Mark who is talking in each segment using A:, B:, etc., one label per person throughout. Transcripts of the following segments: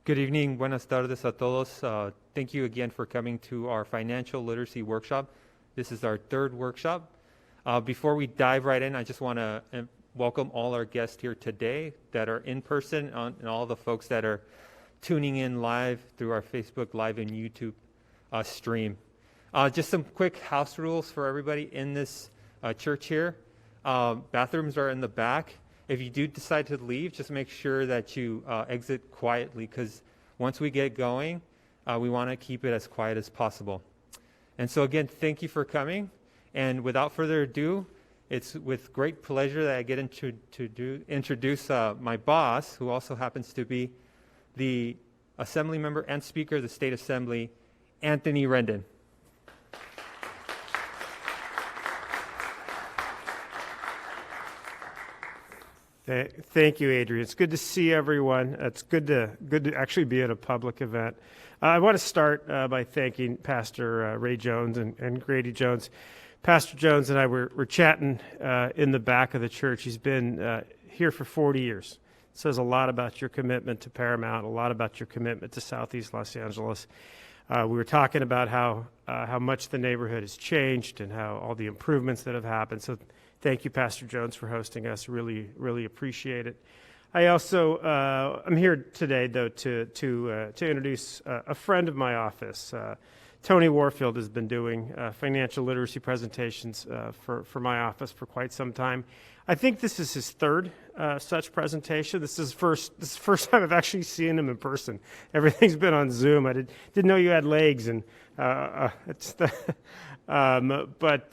A: Good evening, buenas tardes a todos. Thank you again for coming to our financial literacy workshop. This is our third workshop. Before we dive right in, I just want to welcome all our guests here today that are in person and all the folks that are tuning in live through our Facebook Live and YouTube stream. Just some quick house rules for everybody in this church here. Bathrooms are in the back. If you do decide to leave, just make sure that you exit quietly, because once we get going, we want to keep it as quiet as possible. And so again, thank you for coming. And without further ado, it's with great pleasure that I get to introduce my boss, who also happens to be the Assembly member and Speaker of the State Assembly, Anthony Rendon.
B: Thank you, Adrian. It's good to see everyone. It's good to actually be at a public event. I want to start by thanking Pastor Ray Jones and Grady Jones. Pastor Jones and I were chatting in the back of the church. He's been here for 40 years. It says a lot about your commitment to Paramount, a lot about your commitment to Southeast Los Angeles. We were talking about how much the neighborhood has changed and how all the improvements that have happened. So thank you, Pastor Jones, for hosting us. Really, really appreciate it. I also I'm here today, though, to introduce a friend of my office. Tony Warfield has been doing financial literacy presentations for my office for quite some time. I think this is his third such presentation. This is the first time I've actually seen him in person. Everything's been on Zoom. I didn't know you had legs, and it's the. But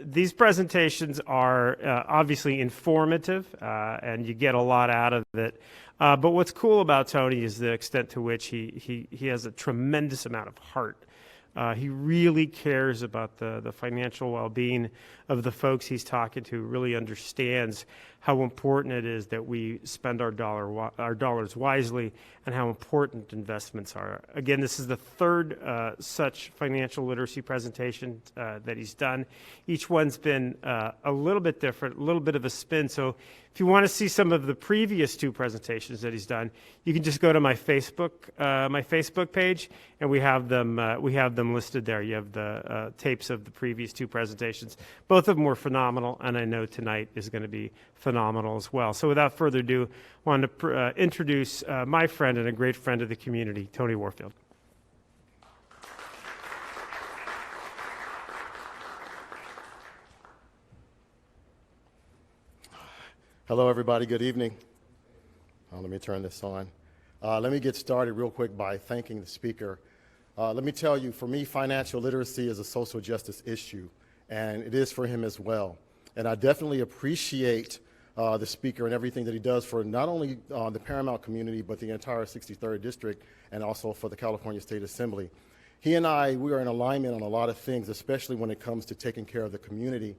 B: these presentations are obviously informative, and you get a lot out of it. But what's cool about Tony is the extent to which he has a tremendous amount of heart. He really cares about the financial well-being of the folks he's talking to, really understands how important it is that we spend our dollars wisely, and how important investments are. Again, this is the third such financial literacy presentation that he's done. Each one's been a little bit different, a little bit of a spin. So if you want to see some of the previous two presentations that he's done, you can just go to my Facebook page, and we have them listed there. You have the tapes of the previous two presentations. Both of them were phenomenal, and I know tonight is going to be phenomenal as well. So without further ado, I wanted to introduce my friend and a great friend of the community, Tony Warfield.
C: Hello, everybody. Good evening. Let me turn this on. Let me get started real quick by thanking the speaker. Let me tell you, for me, financial literacy is a social justice issue, and it is for him as well. And I definitely appreciate the speaker and everything that he does for not only the Paramount community, but the entire 63rd District, and also for the California State Assembly. He and we are in alignment on a lot of things, especially when it comes to taking care of the community.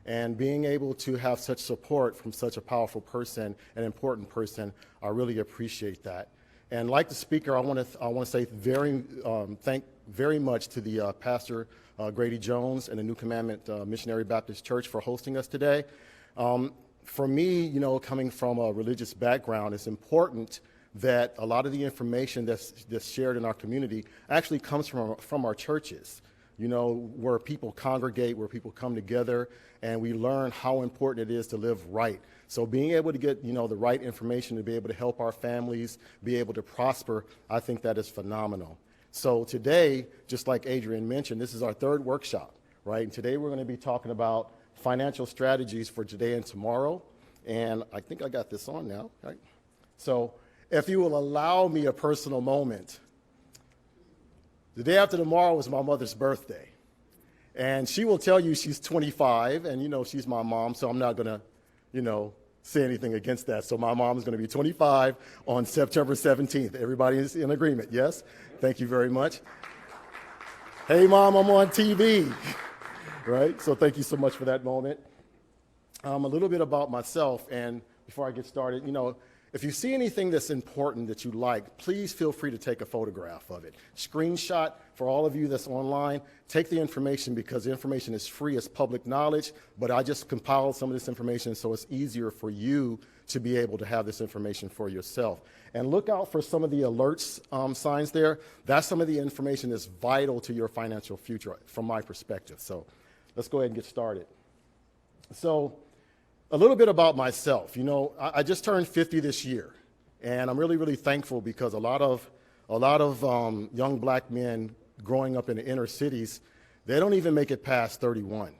C: And being able to have such support from such a powerful person, an important person, I really appreciate that. And like the speaker, I want to say thank very much to the Pastor Grady Jones and the New Commandment Missionary Baptist Church for hosting us today. For me, coming from a religious background, it's important that a lot of the information that's shared in our community actually comes from our churches. Where people congregate, where people come together, and we learn how important it is to live right. So being able to get, the right information to be able to help our families be able to prosper, I think that is phenomenal. So today, just like Adrian mentioned, this is our third workshop, right? And today we're going to be talking about financial strategies for today and tomorrow. And I think I got this on now, right? So if you will allow me a personal moment, the day after tomorrow is my mother's birthday. And she will tell you she's 25, and she's my mom, so I'm not going to, say anything against that. So my mom is going to be 25 on September 17th. Everybody is in agreement, yes? Thank you very much. Hey, Mom, I'm on TV, right? So thank you so much for that moment. A little bit about myself, and before I get started, if you see anything that's important that you like, please feel free to take a photograph of it. Screenshot, for all of you that's online, take the information, because the information is free, it's public knowledge, but I just compiled some of this information so it's easier for you to be able to have this information for yourself. And look out for some of the alerts signs there. That's some of the information that's vital to your financial future from my perspective. So let's go ahead and get started. So a little bit about myself. You know, I just turned 50 this year, and I'm really, really thankful because a lot of young black men growing up in the inner cities, they don't even make it past 31.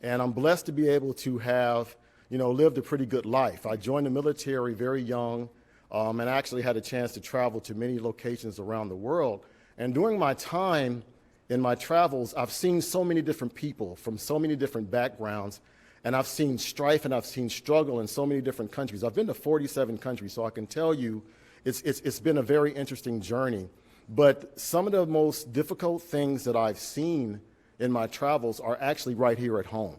C: And I'm blessed to be able to have, you know, lived a pretty good life. I joined the military very young, and actually had a chance to travel to many locations around the world. And during my time in my travels, I've seen so many different people from so many different backgrounds, and I've seen strife and I've seen struggle in so many different countries. I've been to 47 countries, so I can tell you it's been a very interesting journey. But some of the most difficult things that I've seen in my travels are actually right here at home.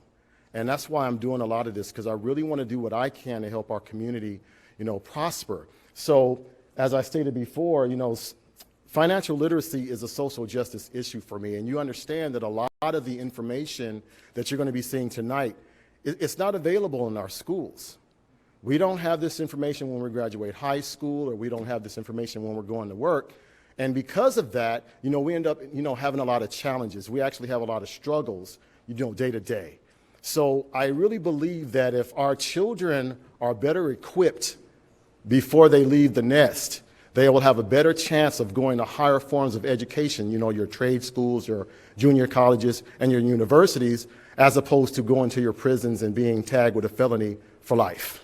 C: And that's why I'm doing a lot of this, because I really want to do what I can to help our community, you know, prosper. So as I stated before, you know, financial literacy is a social justice issue for me. And you understand that a lot of the information that you're going to be seeing tonight, it's not available in our schools. We don't have this information when we graduate high school, or we don't have this information when we're going to work. And because of that, you know, we end up, you know, having a lot of challenges. We actually have a lot of struggles, you know, day to day. So I really believe that if our children are better equipped before they leave the nest, they will have a better chance of going to higher forms of education, you know, your trade schools, your junior colleges, and your universities, as opposed to going to your prisons and being tagged with a felony for life.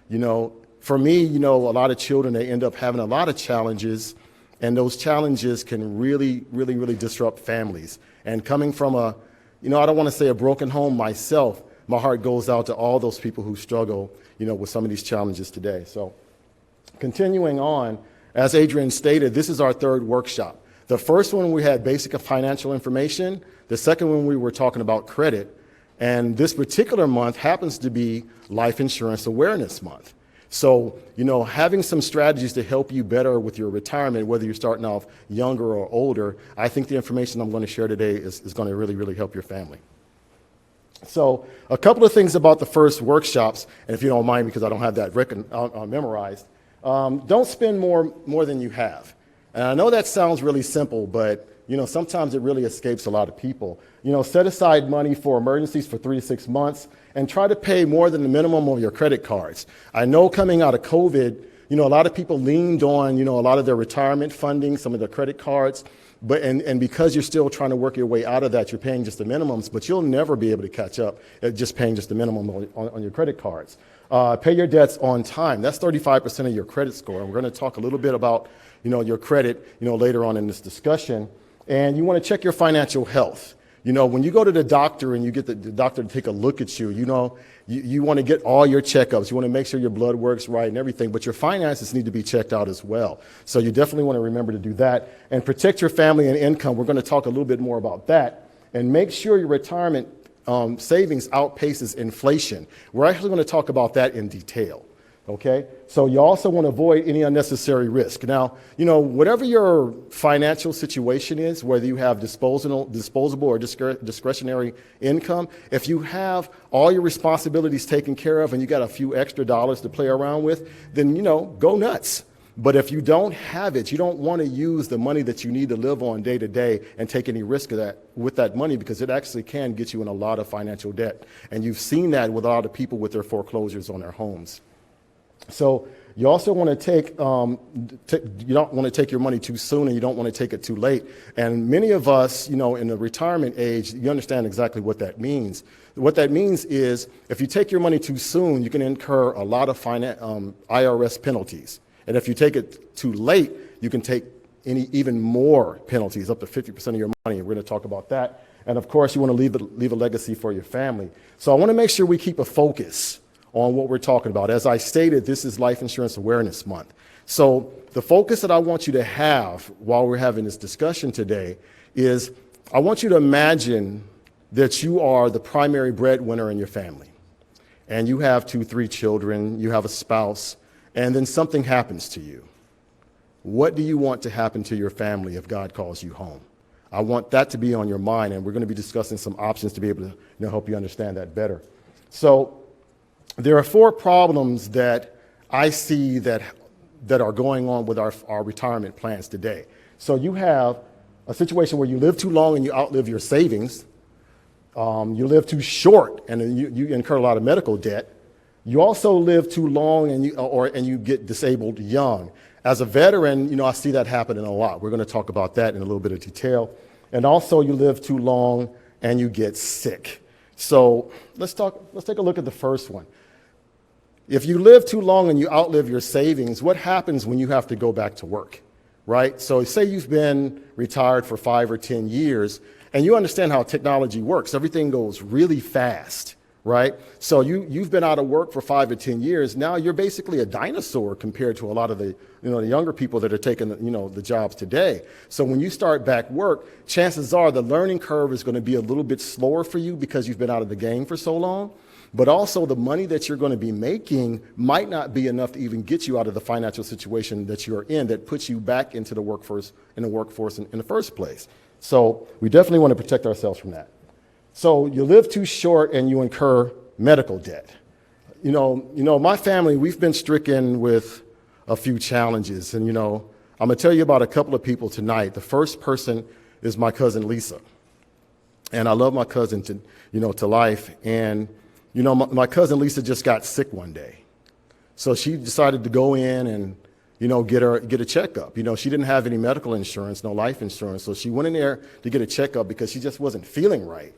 C: You know, for me, you know, a lot of children, they end up having a lot of challenges, and those challenges can really, really, really disrupt families. And coming from a, you know, I don't want to say a broken home myself, my heart goes out to all those people who struggle, you know, with some of these challenges today. So continuing on, as Adrian stated, this is our third workshop. The first one we had basic financial information. The second one we were talking about credit. And this particular month happens to be Life Insurance Awareness Month. So, you know, having some strategies to help you better with your retirement, whether you're starting off younger or older, I think the information I'm going to share today is going to really, really help your family. So a couple of things about the first workshops, and if you don't mind, because I don't have that memorized, don't spend more than you have. And I know that sounds really simple, but you know, sometimes it really escapes a lot of people. You know, set aside money for emergencies for 3 to 6 months and try to pay more than the minimum of your credit cards. I know coming out of COVID, you know, a lot of people leaned on, you know, a lot of their retirement funding, some of their credit cards, but and because you're still trying to work your way out of that, you're paying just the minimums, but you'll never be able to catch up at just paying just the minimum on your credit cards. Pay your debts on time. That's 35% of your credit score. And we're going to talk a little bit about, you know, your credit, you know, later on in this discussion. And you want to check your financial health. You know, when you go to the doctor and you get the doctor to take a look at you, you know, you want to get all your checkups. You want to make sure your blood works right and everything, but your finances need to be checked out as well. So you definitely want to remember to do that. And protect your family and income. We're going to talk a little bit more about that. And make sure your retirement savings outpaces inflation. We're actually going to talk about that in detail. Okay, so you also want to avoid any unnecessary risk. Now, you know, whatever your financial situation is, whether you have disposable or discretionary income, if you have all your responsibilities taken care of and you got a few extra dollars to play around with, then, you know, go nuts. But if you don't have it, you don't want to use the money that you need to live on day to day and take any risk of that with that money, because it actually can get you in a lot of financial debt. And you've seen that with a lot of people with their foreclosures on their homes. So you also want to take, you don't want to take your money too soon, and you don't want to take it too late. And many of us, you know, in the retirement age, you understand exactly what that means. What that means is if you take your money too soon, you can incur a lot of IRS penalties. And if you take it too late, you can take even more penalties, up to 50% of your money. We're going to talk about that. And of course, you want to leave a legacy for your family. So I want to make sure we keep a focus on what we're talking about. As I stated, this is Life Insurance Awareness Month. So the focus that I want you to have while we're having this discussion today is I want you to imagine that you are the primary breadwinner in your family. And you have 2, 3 children, you have a spouse, and then something happens to you. What do you want to happen to your family if God calls you home? I want that to be on your mind, and we're going to be discussing some options to be able to help you understand that better. So there are 4 problems that I see that are going on with our retirement plans today. So you have a situation where you live too long and you outlive your savings. You live too short and you incur a lot of medical debt. You also live too long and you get disabled young. As a veteran, I see that happening a lot. We're going to talk about that in a little bit of detail. And also you live too long and you get sick. So let's take a look at the first one. If you live too long and you outlive your savings, what happens when you have to go back to work, right? So say you've been retired for 5 or 10 years and you understand how technology works. Everything goes really fast, right? So you've been out of work for 5 or 10 years. Now you're basically a dinosaur compared to a lot of the younger people that are taking the jobs today. So when you start back work, chances are the learning curve is going to be a little bit slower for you because you've been out of the game for so long. But also the money that you're going to be making might not be enough to even get you out of the financial situation that you're in that puts you back into the workforce in the first place. So we definitely want to protect ourselves from that. So you live too short and you incur medical debt. My family, we've been stricken with a few challenges. And, I'm going to tell you about a couple of people tonight. The first person is my cousin Lisa. And I love my cousin to life. And my cousin Lisa just got sick one day. So she decided to go in and, get a checkup. She didn't have any medical insurance, no life insurance. So she went in there to get a checkup because she just wasn't feeling right.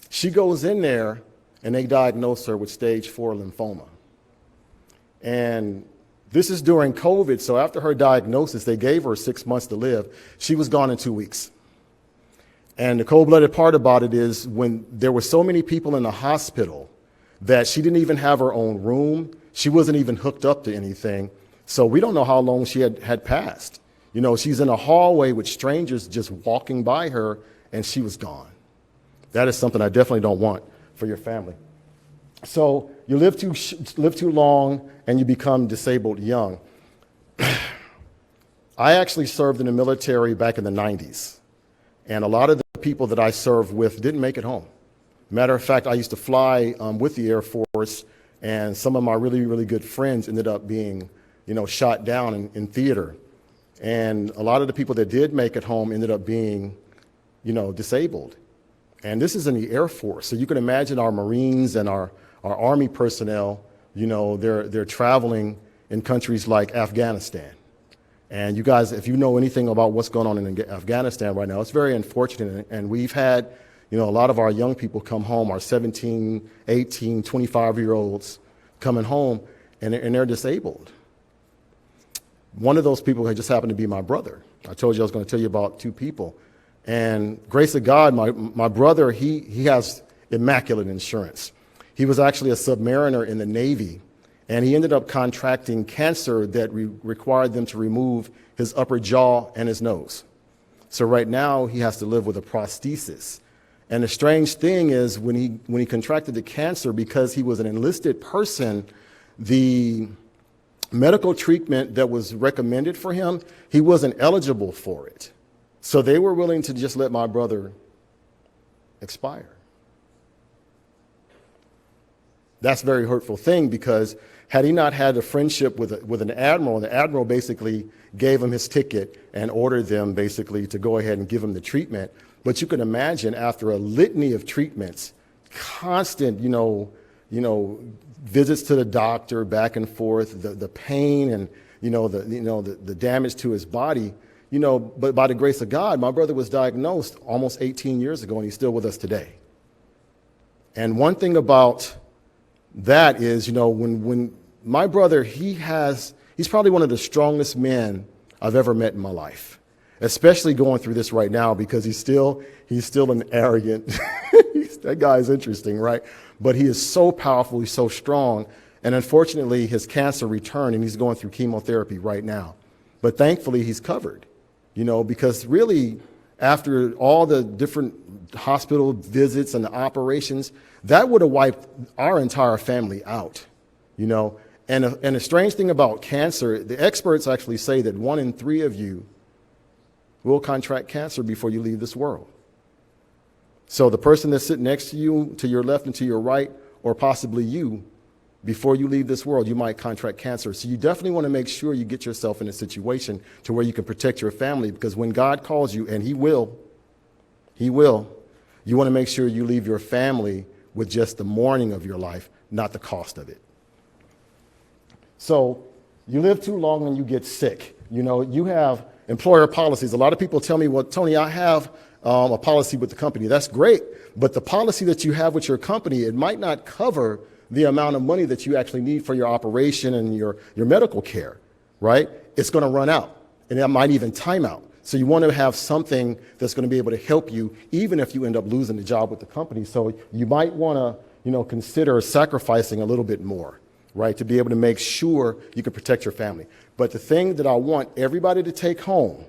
C: She goes in there and they diagnose her with stage 4 lymphoma. And this is during COVID. So after her diagnosis, they gave her 6 months to live. She was gone in 2 weeks. And the cold-blooded part about it is when there were so many people in the hospital that she didn't even have her own room. She wasn't even hooked up to anything. So we don't know how long she had passed. She's in a hallway with strangers just walking by her, and she was gone. That is something I definitely don't want for your family. So you live too long, and you become disabled young. I actually served in the military back in the 90s. And a lot of the people that I served with didn't make it home. Matter of fact, I used to fly with the Air Force, and some of my really, really good friends ended up being, shot down in theater. And a lot of the people that did make it home ended up being, disabled. And this is in the Air Force. So you can imagine our Marines and our Army personnel, they're traveling in countries like Afghanistan. And you guys, if you know anything about what's going on in Afghanistan right now, it's very unfortunate. And we've had, a lot of our young people come home, our 17, 18, 25-year-olds coming home, and they're disabled. One of those people had just happened to be my brother. I told you I was going to tell you about 2 people. And grace of God, my brother, he has immaculate insurance. He was actually a submariner in the Navy. And he ended up contracting cancer that required them to remove his upper jaw and his nose. So right now he has to live with a prosthesis. And the strange thing is when he contracted the cancer, because he was an enlisted person, the medical treatment that was recommended for him, he wasn't eligible for it. So they were willing to just let my brother expire. That's a very hurtful thing because had he not had a friendship with an admiral, the admiral basically gave him his ticket and ordered them basically to go ahead and give him the treatment. But you can imagine after a litany of treatments, constant, visits to the doctor back and forth, the pain and, the damage to his body, but by the grace of God, my brother was diagnosed almost 18 years ago and he's still with us today. And one thing about that is, when my brother, he's probably one of the strongest men I've ever met in my life, especially going through this right now because he's still an arrogant, that guy is interesting, right? But he is so powerful, he's so strong, and unfortunately his cancer returned and he's going through chemotherapy right now. But thankfully he's covered, because really after all the different hospital visits and the operations, that would have wiped our entire family out, And the strange thing about cancer, the experts actually say that 1 in 3 of you will contract cancer before you leave this world. So the person that's sitting next to you, to your left and to your right, or possibly you, before you leave this world, you might contract cancer. So you definitely want to make sure you get yourself in a situation to where you can protect your family, because when God calls you, and He will, you want to make sure you leave your family with just the mourning of your life, not the cost of it. So you live too long and you get sick. You know, you have employer policies. A lot of people tell me, well, Tony, I have a policy with the company. That's great. But the policy that you have with your company, it might not cover the amount of money that you actually need for your operation and your medical care, right? It's going to run out, and it might even time out. So you want to have something that's going to be able to help you, even if you end up losing the job with the company. So you might want to, consider sacrificing a little bit more, right, to be able to make sure you can protect your family. But the thing that I want everybody to take home,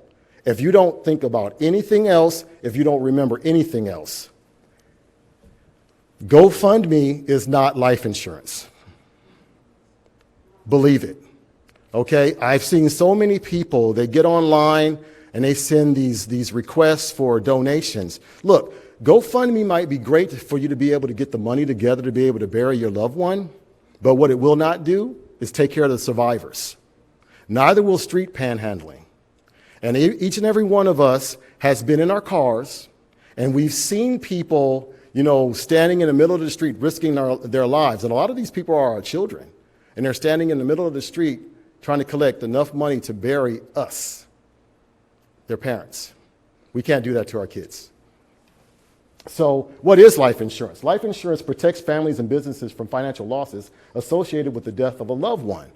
C: if you don't think about anything else, if you don't remember anything else, Gofundme is not life insurance. Believe it. Okay? I've seen so many people, they get online and they send these requests for donations. Look, GoFundMe might be great for you to be able to get the money together to be able to bury your loved one, but what it will not do is take care of the survivors. Neither will street panhandling. And each and every one of us has been in our cars, and we've seen people, standing in the middle of the street risking their lives. And a lot of these people are our children, and they're standing in the middle of the street trying to collect enough money to bury us, their parents. We can't do that to our kids. So what is life insurance? Life insurance protects families and businesses from financial losses associated with the death of a loved one,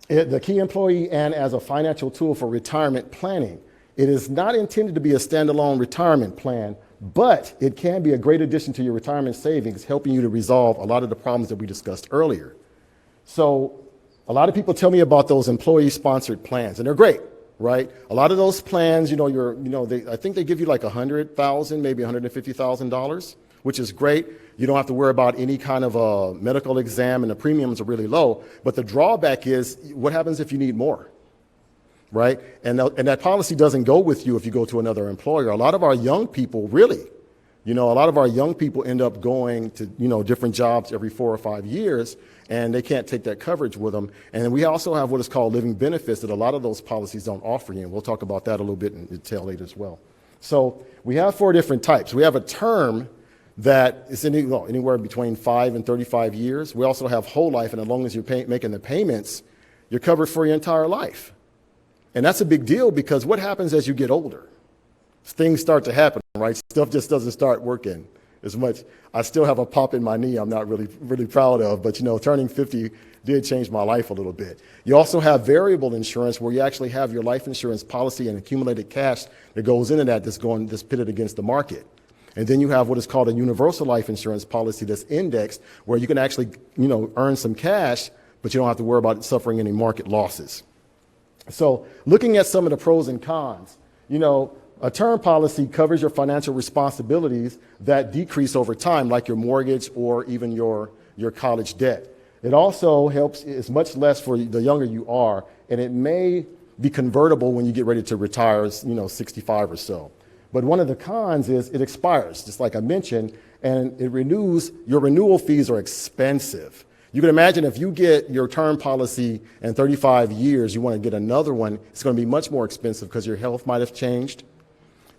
C: the key employee, and as a financial tool for retirement planning. It is not intended to be a standalone retirement plan, but it can be a great addition to your retirement savings, helping you to resolve a lot of the problems that we discussed earlier. So a lot of people tell me about those employee-sponsored plans, and they're great, right? A lot of those plans, I think they give you like $100,000, maybe $150,000, which is great. You don't have to worry about any kind of a medical exam, and the premiums are really low. But the drawback is, what happens if you need more, right? And that policy doesn't go with you if you go to another employer. A lot of our young people, really, a lot of our young people end up going to, different jobs every 4 or 5 years, and they can't take that coverage with them. And we also have what is called living benefits that a lot of those policies don't offer you. And we'll talk about that a little bit in detail later as well. So we have 4 different types. We have a term that is anywhere between 5 and 35 years. We also have whole life, and as long as you're making the payments, you're covered for your entire life. And that's a big deal, because what happens as you get older? Things start to happen, right? Stuff just doesn't start working as much. I still have a pop in my knee I'm not really proud of, but turning 50 did change my life a little bit. You also have variable insurance, where you actually have your life insurance policy and accumulated cash that goes into that's pitted against the market. And then you have what is called a universal life insurance policy that's indexed, where you can actually earn some cash, but you don't have to worry about suffering any market losses. So looking at some of the pros and cons, a term policy covers your financial responsibilities that decrease over time, like your mortgage or even your college debt. It also helps, it's much less for the younger you are, and it may be convertible when you get ready to retire, 65 or so. But one of the cons is it expires, just like I mentioned, and it renews. Your renewal fees are expensive. You can imagine if you get your term policy in 35 years, you want to get another one, it's going to be much more expensive because your health might have changed.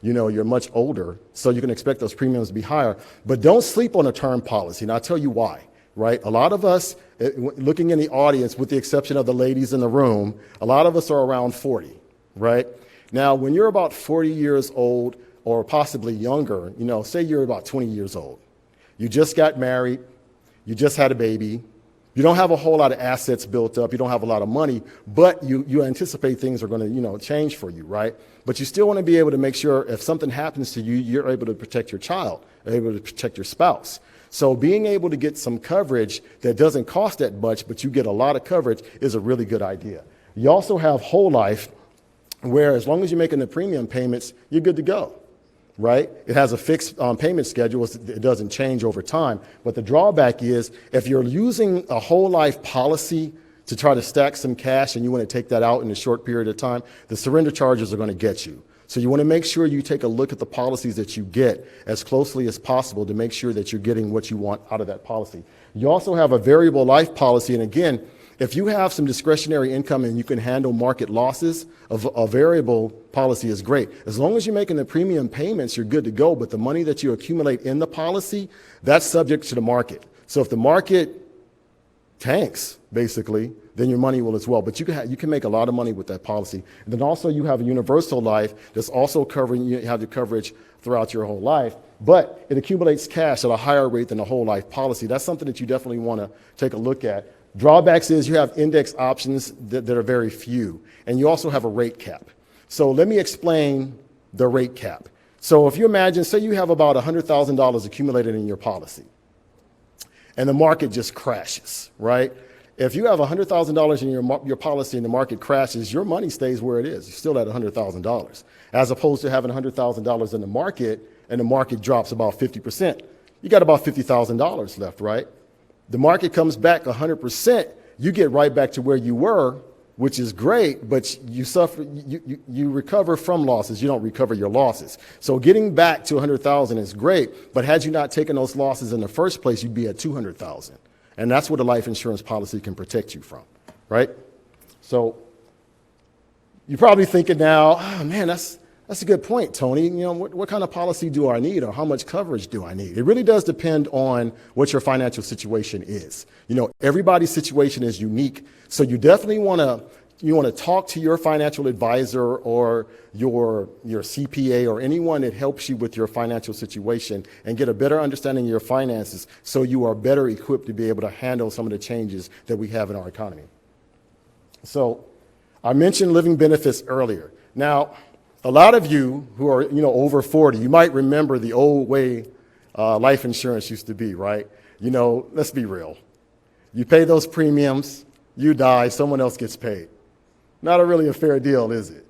C: You're much older, so you can expect those premiums to be higher. But don't sleep on a term policy, and I'll tell you why, right? A lot of us, looking in the audience, with the exception of the ladies in the room, a lot of us are around 40, right? Now, when you're about 40 years old or possibly younger, say you're about 20 years old, you just got married, you just had a baby, you don't have a whole lot of assets built up, you don't have a lot of money, but you anticipate things are going to, change for you, right? But you still want to be able to make sure if something happens to you, you're able to protect your child, able to protect your spouse. So being able to get some coverage that doesn't cost that much, but you get a lot of coverage, is a really good idea. You also have whole life, where as long as you're making the premium payments, you're good to go, right? It has a fixed payment schedule. It doesn't change over time. But the drawback is, if you're using a whole life policy to try to stack some cash and you want to take that out in a short period of time, the surrender charges are going to get you. So you want to make sure you take a look at the policies that you get as closely as possible to make sure that you're getting what you want out of that policy. You also have a variable life policy, and again, if you have some discretionary income and you can handle market losses, a variable policy is great. As long as you're making the premium payments, you're good to go, but the money that you accumulate in the policy, that's subject to the market. So if the market tanks, basically, then your money will as well. But you can make a lot of money with that policy. And then also you have a universal life that's also covering, you have the coverage throughout your whole life, but it accumulates cash at a higher rate than a whole life policy. That's something that you definitely want to take a look at. Drawbacks is you have index options that are very few, and you also have a rate cap. So let me explain the rate cap. So if you imagine, say you have about $100,000 accumulated in your policy, and the market just crashes, right? If you have $100,000 in your policy and the market crashes, your money stays where it is. You're still at $100,000, as opposed to having $100,000 in the market and the market drops about 50%. You got about $50,000 left, right? The market comes back 100%, you get right back to where you were, which is great, but you recover from losses. You don't recover your losses. So getting back to 100,000 is great, but had you not taken those losses in the first place, you'd be at 200,000. And that's what a life insurance policy can protect you from, right? So you're probably thinking now, oh man, that's a good point, Tony. You know, what kind of policy do I need, or how much coverage do I need? It really does depend on what your financial situation is. You know, everybody's situation is unique, so you definitely want to talk to your financial advisor or your CPA or anyone that helps you with your financial situation and get a better understanding of your finances, so you are better equipped to be able to handle some of the changes that we have in our economy. So I mentioned living benefits earlier. Now, a lot of you who are, over 40, you might remember the old way life insurance used to be, right? Let's be real. You pay those premiums, you die, someone else gets paid. Not really a fair deal, is it?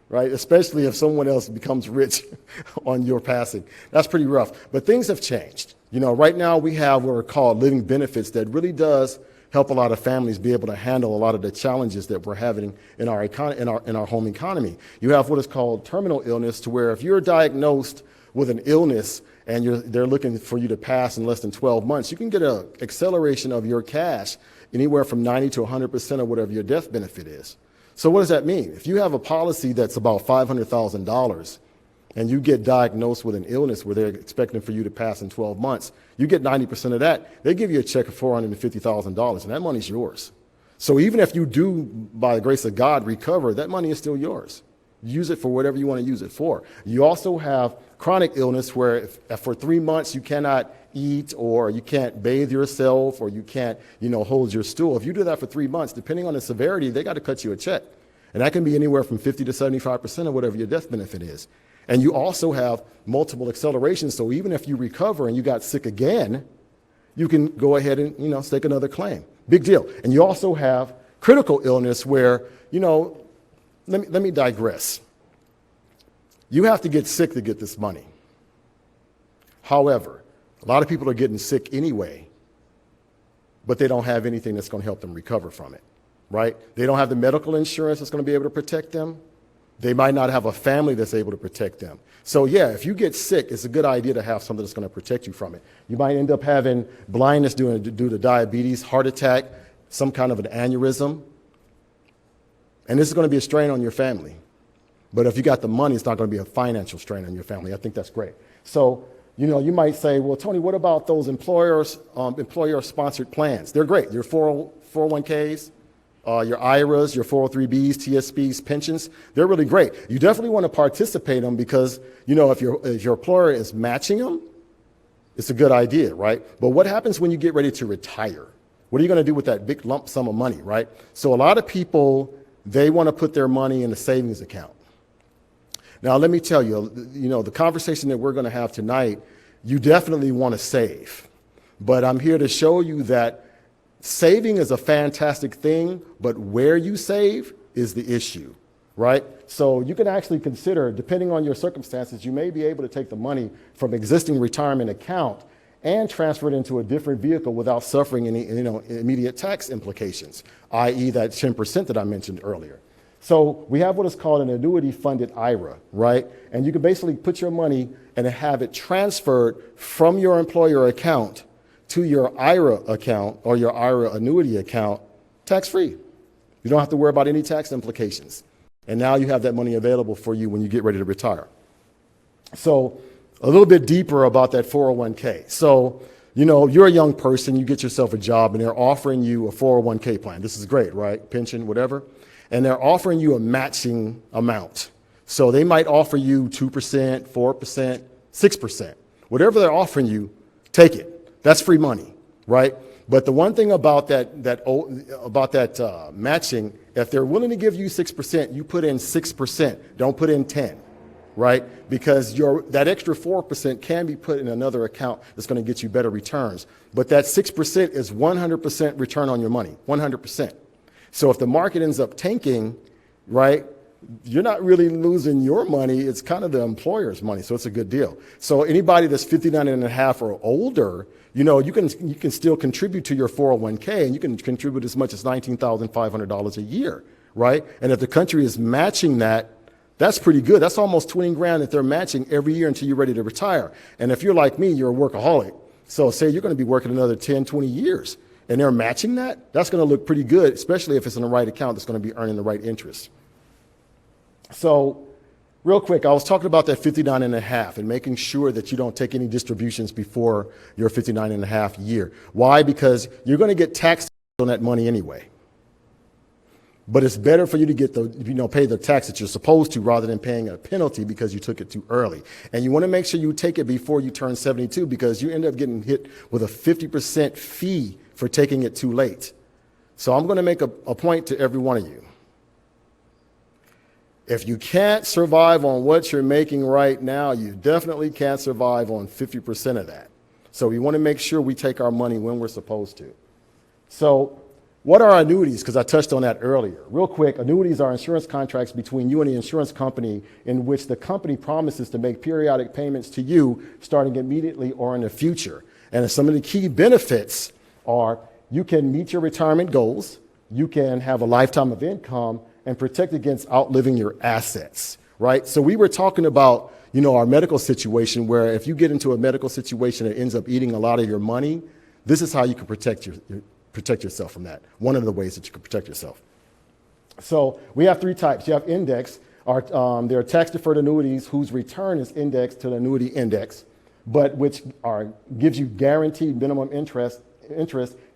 C: Right? Especially if someone else becomes rich on your passing. That's pretty rough. But things have changed. Right now we have what are called living benefits that really does help a lot of families be able to handle a lot of the challenges that we're having in our home economy. You have what is called terminal illness, to where if you're diagnosed with an illness and they're looking for you to pass in less than 12 months, you can get an acceleration of your cash anywhere from 90 to 100% of whatever your death benefit is. So what does that mean? If you have a policy that's about $500,000 and you get diagnosed with an illness where they're expecting for you to pass in 12 months, you get 90% of that. They give you a check of $450,000, and that money's yours. So even if you do, by the grace of God, recover, that money is still yours. Use it for whatever you want to use it for. You also have chronic illness where if for 3 months you cannot eat, or you can't bathe yourself, or you can't, hold your stool. If you do that for 3 months, depending on the severity, they got to cut you a check. And that can be anywhere from 50 to 75% of whatever your death benefit is. And you also have multiple accelerations. So even if you recover and you got sick again, you can go ahead and, stake another claim. Big deal. And you also have critical illness where, let me digress. You have to get sick to get this money. However, a lot of people are getting sick anyway, but they don't have anything that's going to help them recover from it, right? They don't have the medical insurance that's going to be able to protect them. They might not have a family that's able to protect them. So yeah, if you get sick, it's a good idea to have something that's going to protect you from it. You might end up having blindness due to diabetes, heart attack, some kind of an aneurysm. And this is going to be a strain on your family. But if you got the money, it's not going to be a financial strain on your family. I think that's great. So, you might say, well, Tony, what about those employer-sponsored plans? They're great. Your 401ks, your IRAs, your 403bs, TSPs, pensions, they're really great. You definitely want to participate in them because, if your employer is matching them, it's a good idea, right? But what happens when you get ready to retire? What are you going to do with that big lump sum of money, right? So a lot of people, they want to put their money in a savings account. Now, let me tell you, the conversation that we're going to have tonight, you definitely want to save. But I'm here to show you that saving is a fantastic thing, but where you save is the issue, right? So you can actually consider, depending on your circumstances, you may be able to take the money from existing retirement account and transfer it into a different vehicle without suffering any immediate tax implications, i.e. that 10% that I mentioned earlier. So we have what is called an Annuity Funded Ira, right? And you can basically put your money and have it transferred from your employer account to your IRA account or your IRA annuity account tax-free. You don't have to worry about any tax implications. And now you have that money available for you when you get ready to retire. So a little bit deeper about that 401k. So, you're a young person, you get yourself a job, and they're offering you a 401k plan. This is great, right? Pension, whatever. And they're offering you a matching amount. So they might offer you 2%, 4%, 6%. Whatever they're offering you, take it. That's free money, right? But the one thing about that matching, if they're willing to give you 6%, you put in 6%. Don't put in 10, right? Because that extra 4% can be put in another account that's going to get you better returns. But that 6% is 100% return on your money, 100%. So if the market ends up tanking, right, you're not really losing your money. It's kind of the employer's money. So it's a good deal. So anybody that's 59 and a half or older, you can still contribute to your 401k, and you can contribute as much as $19,500 a year, right? And if the country is matching that, that's pretty good. That's almost 20 grand that they're matching every year until you're ready to retire. And if you're like me, you're a workaholic. So say you're going to be working another 10, 20 years, and they're matching that, that's going to look pretty good, especially if it's in the right account that's going to be earning the right interest. So real quick, I was talking about that 59 and a half and making sure that you don't take any distributions before your 59 and a half year. Why? Because you're going to get taxed on that money anyway. But it's better for you to get pay the tax that you're supposed to rather than paying a penalty because you took it too early. And you want to make sure you take it before you turn 72 because you end up getting hit with a 50% fee for taking it too late. So I'm going to make a point to every one of you. If you can't survive on what you're making right now, you definitely can't survive on 50% of that. So we want to make sure we take our money when we're supposed to. So what are annuities? Because I touched on that earlier. Real quick, annuities are insurance contracts between you and the insurance company in which the company promises to make periodic payments to you starting immediately or in the future. And some of the key benefits are you can meet your retirement goals, you can have a lifetime of income, and protect against outliving your assets, right? So we were talking about, our medical situation where if you get into a medical situation that ends up eating a lot of your money, this is how you can protect yourself from that. One of the ways that you can protect yourself. So we have three types. You have index. There are tax-deferred annuities whose return is indexed to the annuity index, but which gives you guaranteed minimum interest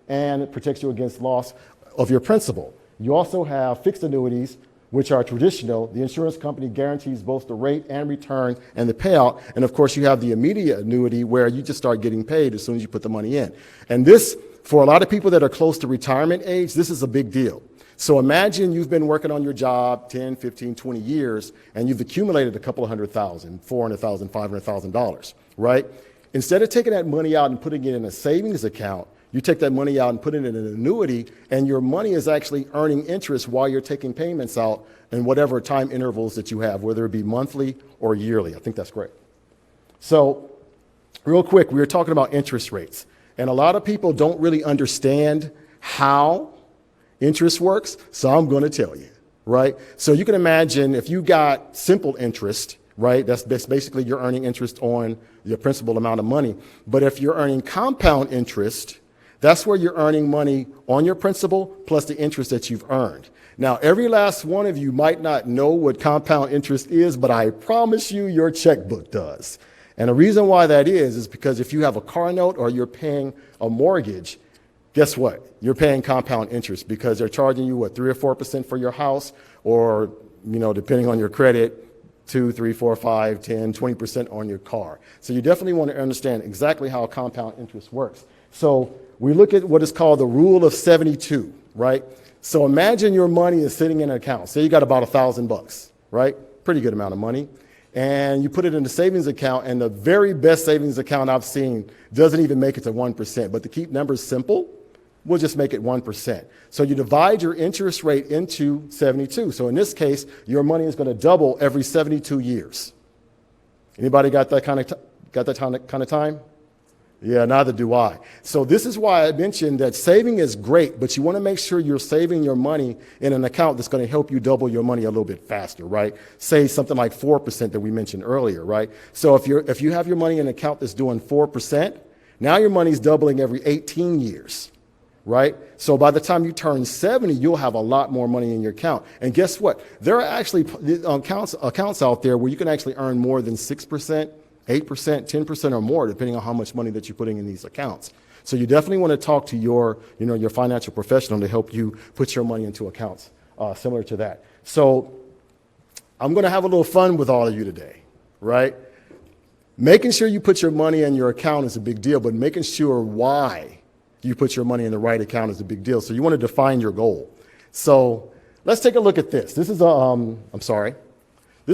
C: and protects you against loss of your principal. You also have fixed annuities, which are traditional. The insurance company guarantees both the rate and return and the payout. And of course, you have the immediate annuity where you just start getting paid as soon as you put the money in. And this, for a lot of people that are close to retirement age, this is a big deal. So imagine you've been working on your job 10, 15, 20 years, and you've accumulated a couple of $100,000, $400,000, $500,000, right? Instead of taking that money out and putting it in a savings account, you take that money out and put it in an annuity, and your money is actually earning interest while you're taking payments out in whatever time intervals that you have, whether it be monthly or yearly. I think that's great. So real quick, we were talking about interest rates. And a lot of people don't really understand how interest works, so I'm going to tell you, right? So you can imagine if you got simple interest, right? That's basically you're earning interest on your principal amount of money. But if you're earning compound interest, that's where you're earning money on your principal plus the interest that you've earned. Now, every last one of you might not know what compound interest is, but I promise you your checkbook does. And the reason why that is because if you have a car note or you're paying a mortgage, guess what? You're paying compound interest because they're charging you, 3 or 4% for your house or, depending on your credit, 2, 3, 4, 5, 10, 20% on your car. So you definitely want to understand exactly how compound interest works. So we look at what is called the rule of 72, right? So imagine your money is sitting in an account. Say you got about $1,000, right? Pretty good amount of money. And you put it in the savings account, and the very best savings account I've seen doesn't even make it to 1%. But to keep numbers simple, we'll just make it 1%. So you divide your interest rate into 72. So in this case, your money is going to double every 72 years. Anybody got that kind of time? Yeah, neither do I. So this is why I mentioned that saving is great, but you want to make sure you're saving your money in an account that's going to help you double your money a little bit faster, right? Say something like 4% that we mentioned earlier, right? So if you have your money in an account that's doing 4%, now your money's doubling every 18 years, right? So by the time you turn 70, you'll have a lot more money in your account. And guess what? There are actually accounts out there where you can actually earn more than 6%, 8%, 10% or more, depending on how much money that you're putting in these accounts. So you definitely want to talk to your financial professional to help you put your money into accounts similar to that. So I'm going to have a little fun with all of you today, right? Making sure you put your money in your account is a big deal, but making sure why you put your money in the right account is a big deal. So you want to define your goal. So let's take a look at this. This is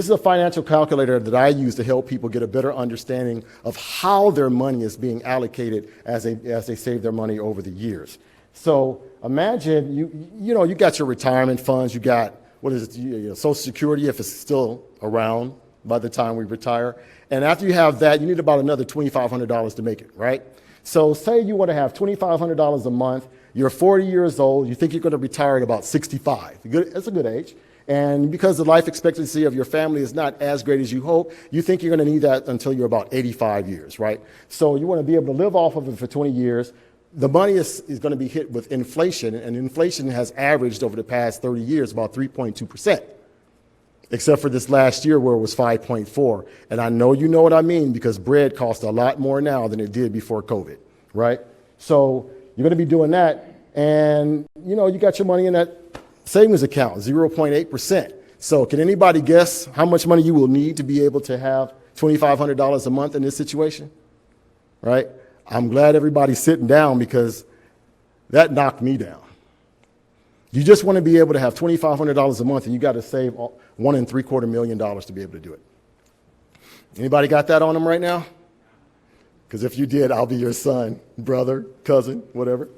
C: a financial calculator that I use to help people get a better understanding of how their money is being allocated as they save their money over the years. So imagine you got your retirement funds, you got, Social Security if it's still around by the time we retire. And after you have that, you need about another $2,500 to make it, right? So say you want to have $2,500 a month, you're 40 years old, you think you're going to retire at about 65. That's a good age. And because the life expectancy of your family is not as great as you hope, you think you're going to need that until you're about 85 years, right? So you want to be able to live off of it for 20 years. The money is going to be hit with inflation, and inflation has averaged over the past 30 years about 3.2%, except for this last year where it was 5.4. And I know you know what I mean because bread costs a lot more now than it did before COVID, right? So you're going to be doing that, and you got your money in that savings account, 0.8%. So can anybody guess how much money you will need to be able to have $2,500 a month in this situation? Right? I'm glad everybody's sitting down because that knocked me down. You just want to be able to have $2,500 a month and you got to save $1.75 million to be able to do it. Anybody got that on them right now? Because if you did, I'll be your son, brother, cousin, whatever.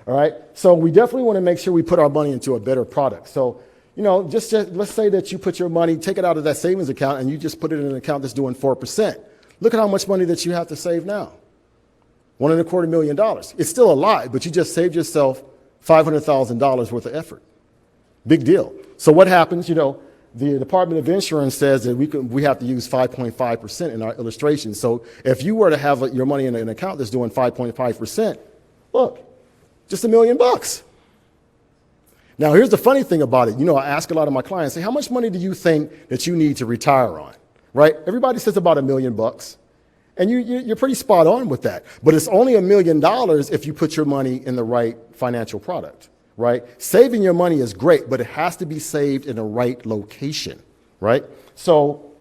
C: All right, so we definitely want to make sure we put our money into a better product. So, just let's say that you put your money, take it out of that savings account, and you just put it in an account that's doing 4%. Look at how much money that you have to save now. $1.25 million. It's still a lot, but you just saved yourself $500,000 worth of effort. Big deal. So what happens? The Department of Insurance says that we have to use 5.5% in our illustration. So if you were to have your money in an account that's doing 5.5%, look. Just $1 million. Now, here's the funny thing about it. I ask a lot of my clients, say, how much money do you think that you need to retire on? Right? Everybody says about $1 million. And you're pretty spot on with that. But it's only $1 million if you put your money in the right financial product, right? Saving your money is great, but it has to be saved in the right location, right? So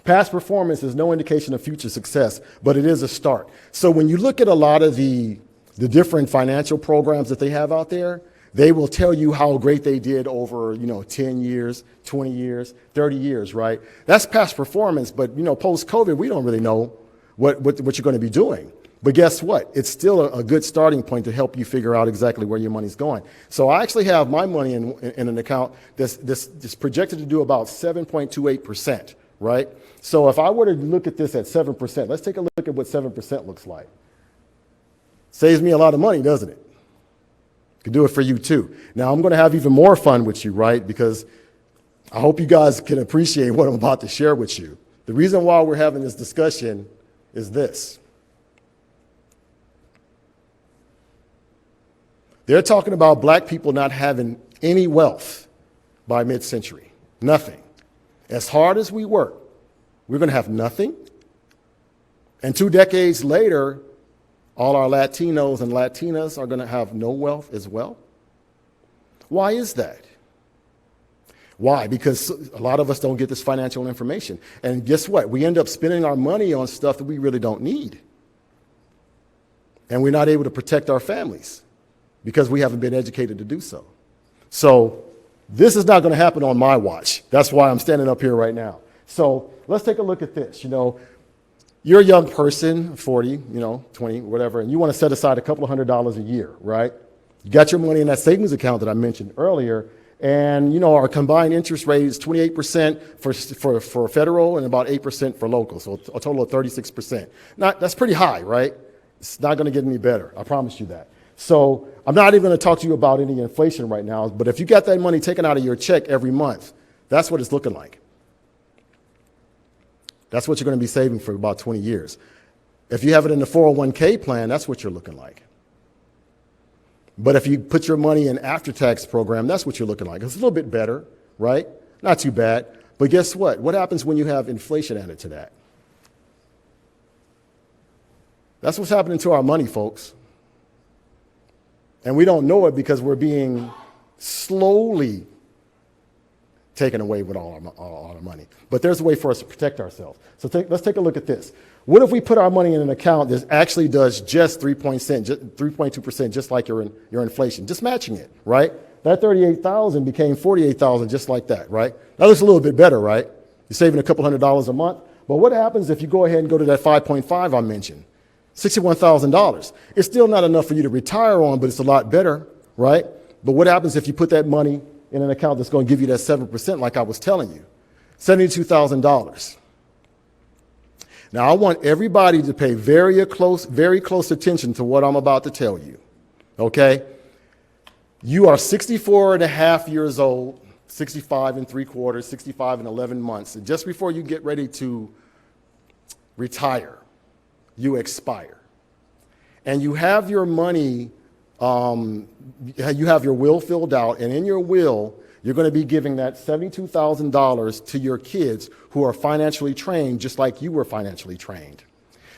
C: past performance is no indication of future success, but it is a start. So when you look at a lot of the different financial programs that they have out there, they will tell you how great they did over, 10 years, 20 years, 30 years, right? That's past performance, but, post-COVID, we don't really know what you're going to be doing. But guess what? It's still a good starting point to help you figure out exactly where your money's going. So I actually have my money in an account that's projected to do about 7.28%, right? So if I were to look at this at 7%, let's take a look at what 7% looks like. Saves me a lot of money, doesn't it? Could do it for you too. Now I'm going to have even more fun with you, right? Because I hope you guys can appreciate what I'm about to share with you. The reason why we're having this discussion is this. They're talking about black people not having any wealth by mid-century. Nothing. As hard as we work, we're going to have nothing. And 2 decades later, all our Latinos and Latinas are going to have no wealth as well. Why is that? Why? Because a lot of us don't get this financial information. And guess what? We end up spending our money on stuff that we really don't need. And we're not able to protect our families because we haven't been educated to do so. So this is not going to happen on my watch. That's why I'm standing up here right now. So let's take a look at this. You're a young person, 40, 20, whatever, and you want to set aside a couple of $100 a year, right? You got your money in that savings account that I mentioned earlier, and our combined interest rate is 28% for federal and about 8% for local, so a total of 36%. That's pretty high, right? It's not going to get any better. I promise you that. So I'm not even going to talk to you about any inflation right now, but if you got that money taken out of your check every month, that's what it's looking like. That's what you're going to be saving for about 20 years. If you have it in the 401k plan, that's what you're looking like. But if you put your money in after-tax program, that's what you're looking like. It's a little bit better, right? Not too bad. But guess what? What happens when you have inflation added to that? That's what's happening to our money, folks. And we don't know it because we're being slowly taken away with all our money. But there's a way for us to protect ourselves. So let's take a look at this. What if we put our money in an account that actually does just 3.2%, just like your inflation, just matching it, right? That 38,000 became 48,000 just like that, right? That looks a little bit better, right? You're saving a couple $100 a month. But what happens if you go ahead and go to that 5.5 I mentioned? $61,000. It's still not enough for you to retire on, but it's a lot better, right? But what happens if you put that money in an account that's going to give you that 7% like I was telling you? $72,000. Now, I want everybody to pay very close attention to what I'm about to tell you, okay? You are 64 and a half years old, 65 and 3/4, 65 and 11 months, and just before you get ready to retire, you expire. And you have your money, you have your will filled out, and in your will, you're going to be giving that $72,000 to your kids who are financially trained just like you were financially trained.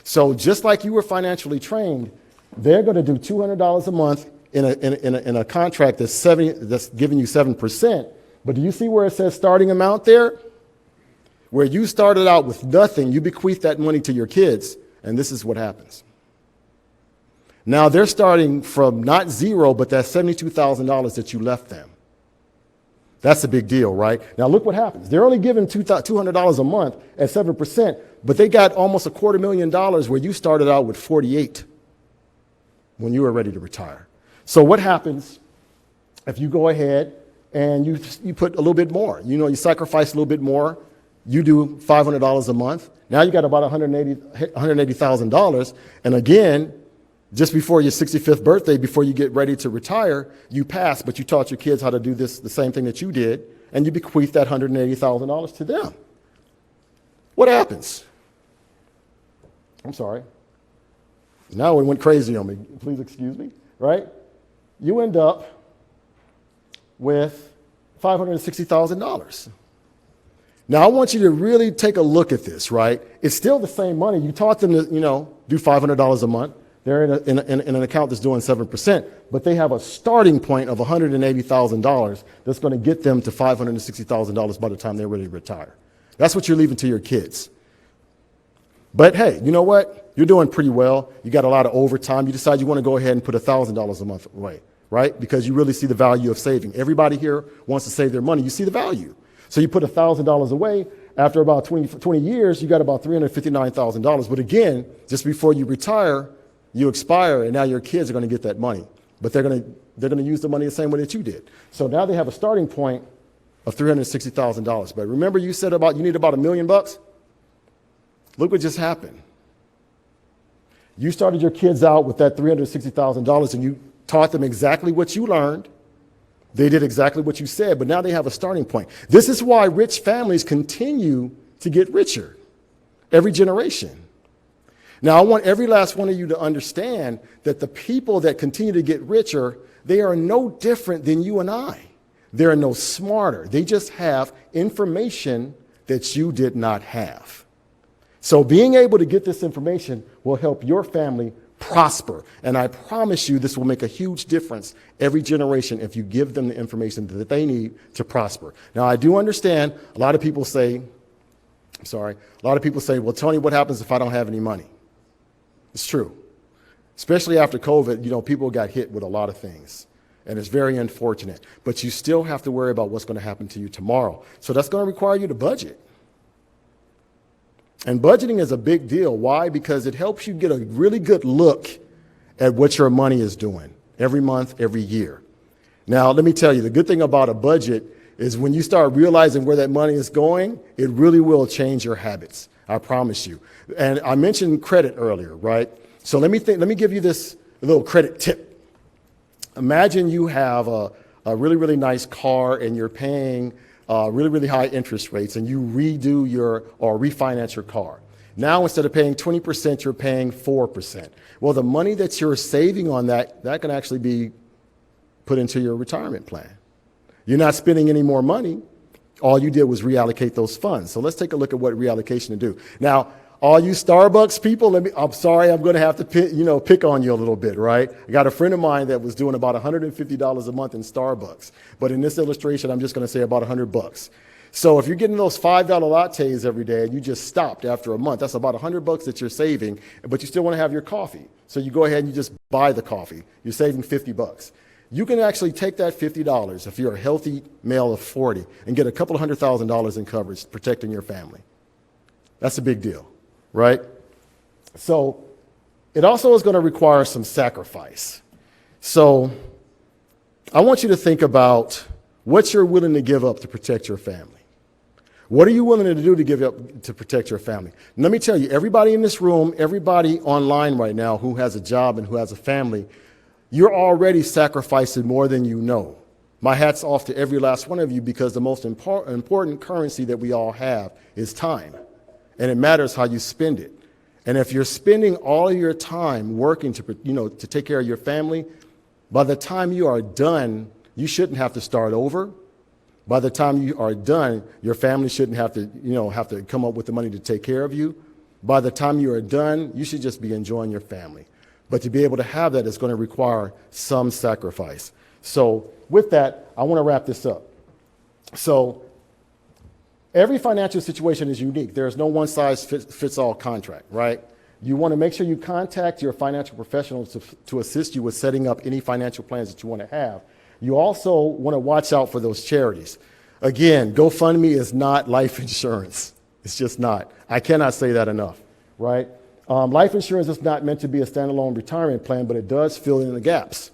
C: So just like you were financially trained, they're going to do $200 a month in a contract that's giving you 7%. But do you see where it says starting amount there? Where you started out with nothing, you bequeath that money to your kids, and this is what happens. Now they're starting from not zero, but that $72,000 that you left them. That's a big deal, right? Now look what happens. They're only giving $200 a month at 7%, but they got almost $250,000 where you started out with 48 when you were ready to retire. So what happens if you go ahead and you put a little bit more? You know, you sacrifice a little bit more. You do $500 a month. Now you got about $180,000. And again, just before your 65th birthday, before you get ready to retire, you pass, but you taught your kids how to do this, the same thing that you did, and you bequeath that $180,000 to them. What happens? I'm sorry. Now it went crazy on me. Please excuse me, right? You end up with $560,000. Now I want you to really take a look at this, right? It's still the same money. You taught them to, do $500 a month. They're in an account that's doing 7%, but they have a starting point of $180,000 that's going to get them to $560,000 by the time they're ready to retire. That's what you're leaving to your kids. But hey, you know what? You're doing pretty well. You got a lot of overtime. You decide you want to go ahead and put $1,000 a month away, right? Because you really see the value of saving. Everybody here wants to save their money. You see the value. So you put $1,000 away. After about 20 years, you got about $359,000. But again, just before you retire, you expire, and now your kids are going to get that money. But they're going to use the money the same way that you did. So now they have a starting point of $360,000. But remember you said you need about $1 million? Look what just happened. You started your kids out with that $360,000, and you taught them exactly what you learned. They did exactly what you said, but now they have a starting point. This is why rich families continue to get richer every generation. Now, I want every last one of you to understand that the people that continue to get richer, they are no different than you and I. They're no smarter. They just have information that you did not have. So being able to get this information will help your family prosper. And I promise you this will make a huge difference every generation if you give them the information that they need to prosper. Now, I do understand a lot of people say, well, Tony, what happens if I don't have any money? It's true. Especially after COVID, people got hit with a lot of things. And it's very unfortunate. But you still have to worry about what's going to happen to you tomorrow. So that's going to require you to budget. And budgeting is a big deal. Why? Because it helps you get a really good look at what your money is doing every month, every year. Now, let me tell you, the good thing about a budget is when you start realizing where that money is going, it really will change your habits. I promise you. And I mentioned credit earlier, right? So let me give you this little credit tip. Imagine you have a really, really nice car and you're paying really, really high interest rates, and you refinance your car. Now, instead of paying 20%, you're paying 4%. Well, the money that you're saving on that can actually be put into your retirement plan. You're not spending any more money. All you did was reallocate those funds. So let's take a look at what reallocation to do. Now, all you Starbucks people, I'm sorry, I'm going to have to pick on you a little bit, right? I got a friend of mine that was doing about $150 a month in Starbucks. But in this illustration, I'm just going to say about $100. So if you're getting those $5 lattes every day and you just stopped after a month, that's about $100 that you're saving, but you still want to have your coffee. So you go ahead and you just buy the coffee. You're saving $50. You can actually take that $50 if you're a healthy male of 40 and get a couple of $100,000 in coverage protecting your family. That's a big deal, right? So it also is going to require some sacrifice. So I want you to think about what you're willing to give up to protect your family. What are you willing to do to give up to protect your family? And let me tell you, everybody in this room, everybody online right now who has a job and who has a family, you're already sacrificing more than you know. My hat's off to every last one of you, because the most important currency that we all have is time. And it matters how you spend it. And if you're spending all of your time working to take care of your family, by the time you are done, you shouldn't have to start over. By the time you are done, your family shouldn't have to come up with the money to take care of you. By the time you are done, you should just be enjoying your family. But to be able to have that is going to require some sacrifice. So with that, I want to wrap this up. So every financial situation is unique. There is no one-size-fits-all contract, right? You want to make sure you contact your financial professionals to assist you with setting up any financial plans that you want to have. You also want to watch out for those charities. Again, Gofundme is not life insurance. It's just not. I cannot say that enough, right? Life insurance is not meant to be a standalone retirement plan, but it does fill in the gaps.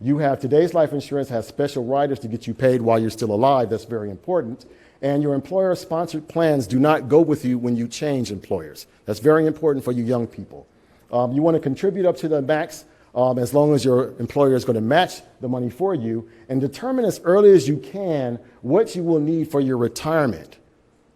C: Today's life insurance has special riders to get you paid while you're still alive. That's very important. And your employer-sponsored plans do not go with you when you change employers. That's very important for you young people. You want to contribute up to the max as long as your employer is going to match the money for you, and determine as early as you can what you will need for your retirement.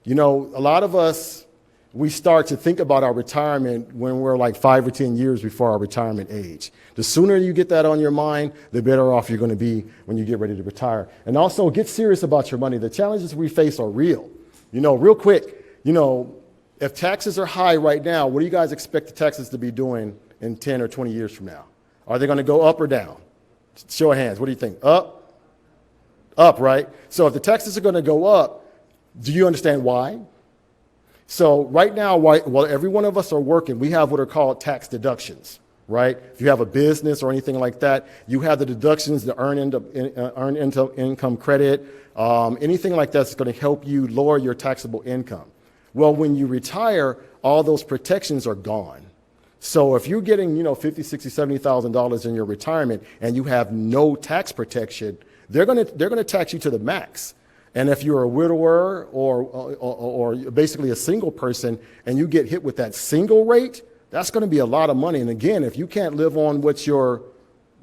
C: You know, a lot of us, we start to think about our retirement when we're like 5 or 10 years before our retirement age. The sooner you get that on your mind, the better off you're going to be when you get ready to retire. And also get serious about your money. The challenges we face are real. You know, real quick, if taxes are high right now, what do you guys expect the taxes to be doing in 10 or 20 years from now? Are they going to go up or down? Show of hands. What do you think? Up? Up, right? So if the taxes are going to go up, do you understand why? So right now, while every one of us are working, we have what are called tax deductions, right? If you have a business or anything like that, you have the deductions, the earned income credit, anything like that's going to help you lower your taxable income. Well, when you retire, all those protections are gone. So if you're getting, $50,000, $60,000, $70,000 in your retirement and you have no tax protection, they're going to tax you to the max. And if you're a widower or basically a single person and you get hit with that single rate, that's going to be a lot of money. And again, if you can't live on what you're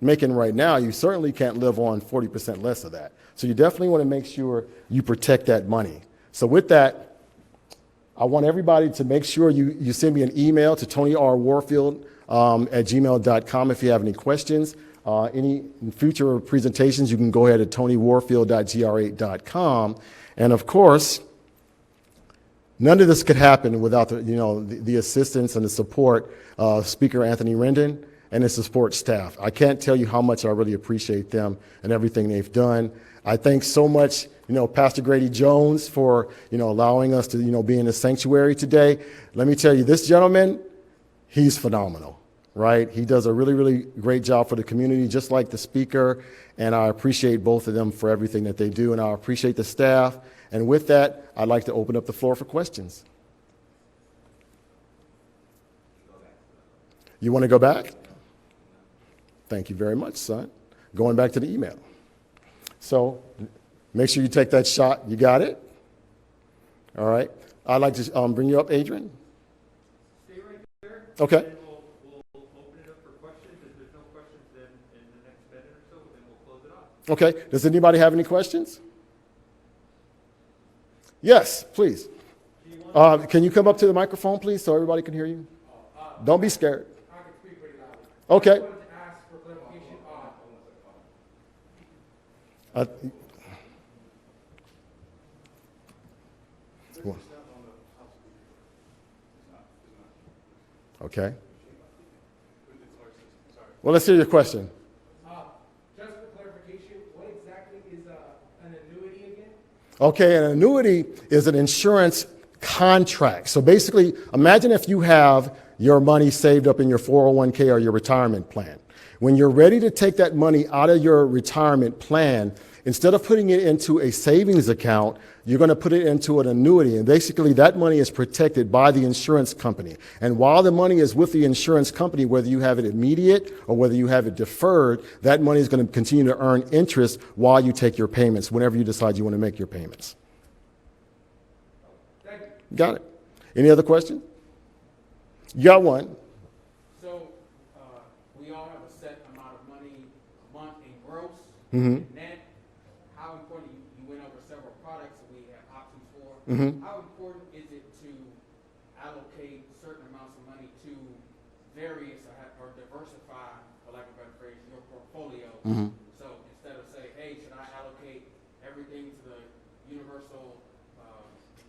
C: making right now, you certainly can't live on 40% less of that. So you definitely want to make sure you protect that money. So with that, I want everybody to make sure you send me an email to tonyrwarfield@gmail.com if you have any questions. Any future presentations, you can go ahead at tonywarfield.gr8.com. And of course, none of this could happen without the assistance and the support of Speaker Anthony Rendon and his support staff. I can't tell you how much I really appreciate them and everything they've done. I thank so much, Pastor Grady Jones for, allowing us to, be in the sanctuary today. Let me tell you, this gentleman, he's phenomenal, right? He does a really, really great job for the community, just like the speaker. And I appreciate both of them for everything that they do. And I appreciate the staff. And with that, I'd like to open up the floor for questions. You want to go back? Thank you very much, son. Going back to the email. So make sure you take that shot. You got it? All right. I'd like to bring you up, Adrian.
A: Stay right there.
C: Okay.
A: We'll open
C: Okay, does anybody have any questions? Yes, please. Can you come up to the microphone, please, so everybody can hear you? Don't be scared. Okay. Okay. Well, let's hear your question.
D: Just for clarification, what exactly is an annuity again?
C: Okay, an annuity is an insurance contract. So basically, imagine if you have your money saved up in your 401k or your retirement plan. When you're ready to take that money out of your retirement plan, instead of putting it into a savings account, you're going to put it into an annuity. And basically, that money is protected by the insurance company. And while the money is with the insurance company, whether you have it immediate or whether you have it deferred, that money is going to continue to earn interest while you take your payments, whenever you decide you want to make your payments. Got it. Any other question? You got one.
D: So we all have a set amount of money a month in gross
C: Mm-hmm.
D: and net. How important, you went over several products that we have options for.
C: Mm-hmm.
D: How important is it to allocate certain amounts of money to various or diversify, for lack of a better phrase, your portfolio?
C: Mm-hmm.
D: So instead of say, hey, should I allocate everything to the universal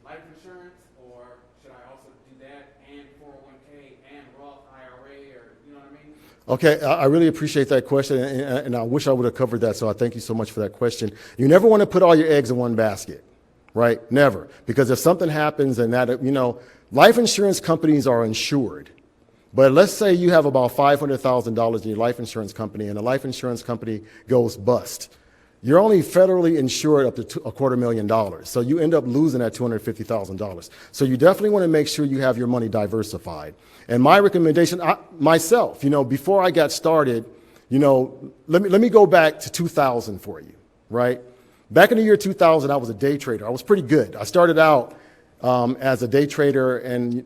D: life insurance, or should I also do that and 401k and Roth IRA, or you know what I mean?
C: Okay, I really appreciate that question, and I wish I would have covered that, so I thank you so much for that question. You never want to put all your eggs in one basket, right? Never. Because if something happens and that, life insurance companies are insured. But let's say you have about $500,000 in your life insurance company, and the life insurance company goes bust. You're only federally insured up to $250,000. So you end up losing that $250,000. So you definitely want to make sure you have your money diversified. And my recommendation, myself, before I got started, let me go back to 2000 for you, right? Back in the year 2000, I was a day trader. I was pretty good. I started out as a day trader, and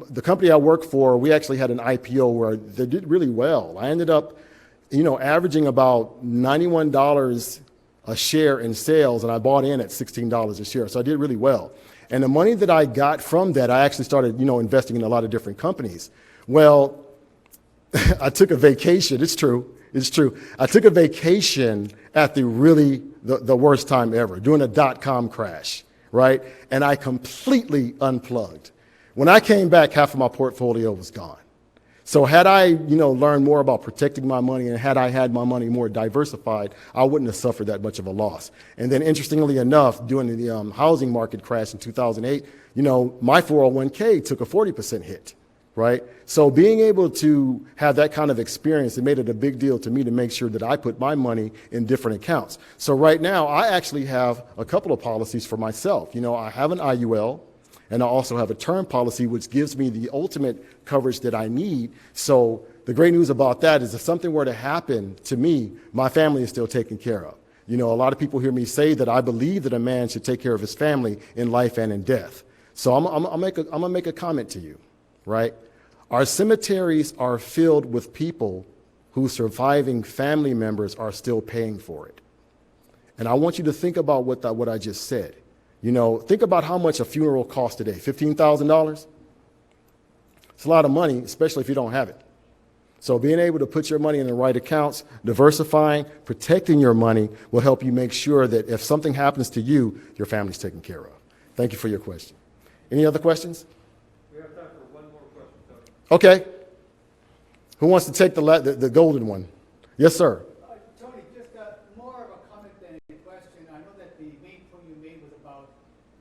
C: the company I worked for, we actually had an IPO where they did really well. I ended up averaging about $91 a share in sales, and I bought in at $16 a share. So I did really well. And the money that I got from that, I actually started, investing in a lot of different companies. Well, I took a vacation. It's true. I took a vacation at the worst time ever, during a dot-com crash, right? And I completely unplugged. When I came back, half of my portfolio was gone. So had I, learned more about protecting my money, and had I had my money more diversified, I wouldn't have suffered that much of a loss. And then interestingly enough, during the housing market crash in 2008, my 401k took a 40% hit, right? So being able to have that kind of experience, it made it a big deal to me to make sure that I put my money in different accounts. So right now, I actually have a couple of policies for myself. I have an IUL, and I also have a term policy, which gives me the ultimate coverage that I need. So the great news about that is if something were to happen to me, my family is still taken care of. A lot of people hear me say that I believe that a man should take care of his family in life and in death. So I'm gonna make a comment to you, right? Our cemeteries are filled with people whose surviving family members are still paying for it. And I want you to think about what I just said. Think about how much a funeral costs today. $15,000? It's a lot of money, especially if you don't have it. So being able to put your money in the right accounts, diversifying, protecting your money will help you make sure that if something happens to you, your family's taken care of. Thank you for your question. Any other questions?
A: We have time for one more question, Tony.
C: Okay. Who wants to take the golden one? Yes, sir.
E: Tony, just more of a comment than a question. I know that the main point you made was about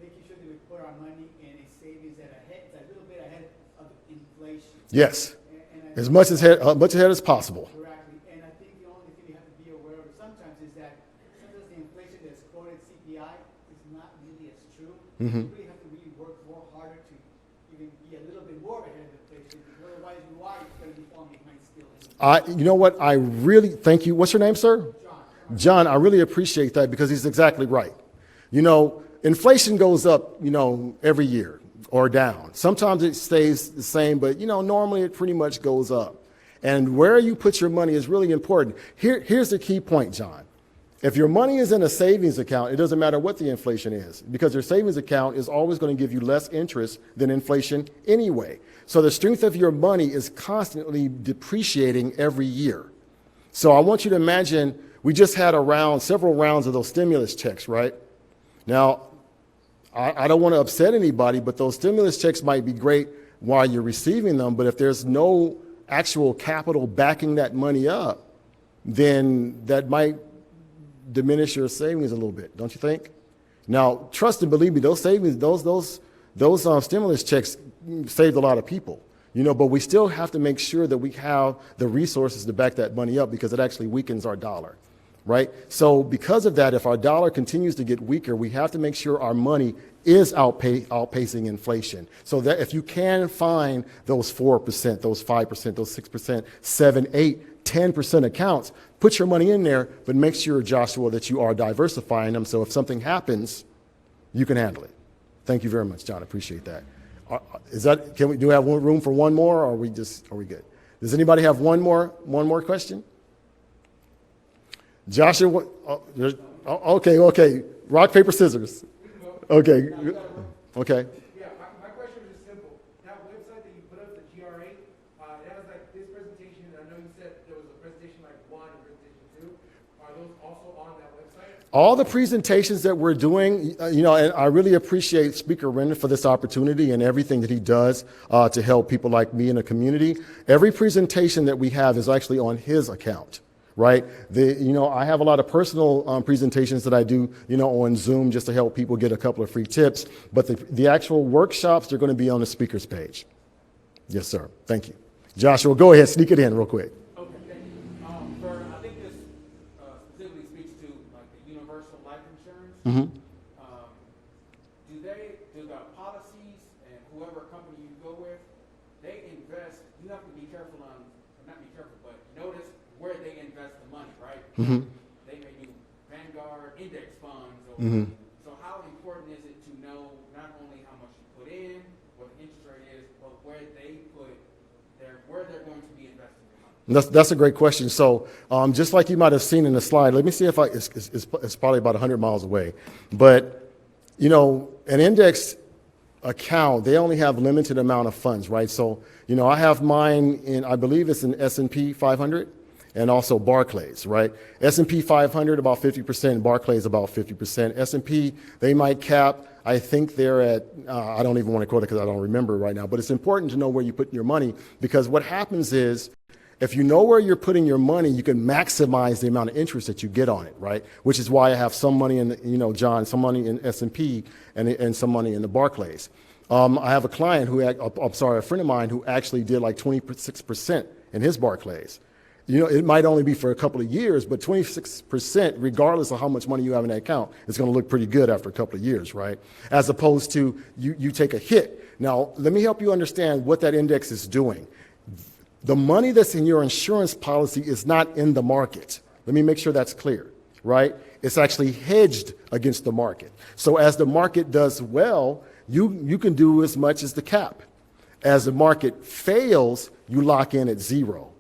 E: making sure that we put our money in a savings that a little bit ahead of inflation.
C: Yes.
E: And
C: As much ahead as possible.
E: correctly. And I think the only thing you have to be aware of sometimes is that sometimes the inflation that's quoted CPI is not really as true.
C: Mm-hmm.
E: You really have to really work more harder to even be a little bit more ahead of inflation, because otherwise you are going to be falling behind still.
C: You know what? I really thank you. What's your name, sir? John, I really appreciate that, because he's exactly right. Inflation goes up, every year or down. Sometimes it stays the same, but, normally it pretty much goes up. And where you put your money is really important. Here's the key point, John. If your money is in a savings account, it doesn't matter what the inflation is, because your savings account is always going to give you less interest than inflation anyway. So the strength of your money is constantly depreciating every year. So I want you to imagine, we just had several rounds of those stimulus checks, right? Now, I don't want to upset anybody, but those stimulus checks might be great while you're receiving them, but if there's no actual capital backing that money up, then that might diminish your savings a little bit, don't you think? Now, trust and believe me, those savings, those stimulus checks saved a lot of people, but we still have to make sure that we have the resources to back that money up, because it actually weakens our dollar, right? So because of that, if our dollar continues to get weaker, we have to make sure our money is outpacing inflation. So that if you can find those 4%, those 5%, those 6%, 7, 8, 10% accounts, put your money in there, but make sure, Joshua, that you are diversifying them, so if something happens, you can handle it. Thank you very much, John. I appreciate that. Do we have room for one more, or are we good? Does anybody have one more question? Joshua, okay. Rock, paper, scissors. Okay.
D: Yeah, my question is just simple. That website that you put up, the GRA, it has like this presentation. I know you said there was a presentation like 1 and presentation 2. Are those also on that website?
C: All the presentations that we're doing, and I really appreciate Speaker Rendon for this opportunity and everything that he does to help people like me in the community. Every presentation that we have is actually on his account. Right? I have a lot of personal presentations that I do, on Zoom just to help people get a couple of free tips. But the actual workshops are going to be on the speaker's page. Yes, sir. Thank you. Joshua, go ahead. Sneak it in real quick.
D: Okay, thank you. I think this specifically speaks to like the universal life insurance.
C: Mm-hmm.
D: Do the policies and whoever company you go with, they invest, you have to be careful not be careful, but notice where they invest the money, right?
C: Mm-hmm.
D: They may do Vanguard index funds.
C: Mm-hmm.
D: So how important is it to know not only how much you put in, what the interest rate is, but where they're going to be investing their money?
C: That's a great question. So just like you might have seen in the slide, let me see if it's probably about 100 miles away. But, an index account, they only have limited amount of funds, right? So, I have mine in, I believe it's in S&P 500. And also Barclays, right? S&P 500 about 50%, Barclays about 50%. S&P, they might cap, I think they're at, I don't even want to quote it because I don't remember right now, but it's important to know where you put your money, because what happens is, if you know where you're putting your money, you can maximize the amount of interest that you get on it, right? Which is why I have some money in, John, some money in S&P and some money in the Barclays. I have a client a friend of mine who actually did like 26% in his Barclays. It might only be for a couple of years, but 26%, regardless of how much money you have in that account, it's going to look pretty good after a couple of years, right? As opposed to you take a hit. Now, let me help you understand what that index is doing. The money that's in your insurance policy is not in the market. Let me make sure that's clear, right? It's actually hedged against the market. So as the market does well, you can do as much as the cap. As the market fails, you lock in at zero.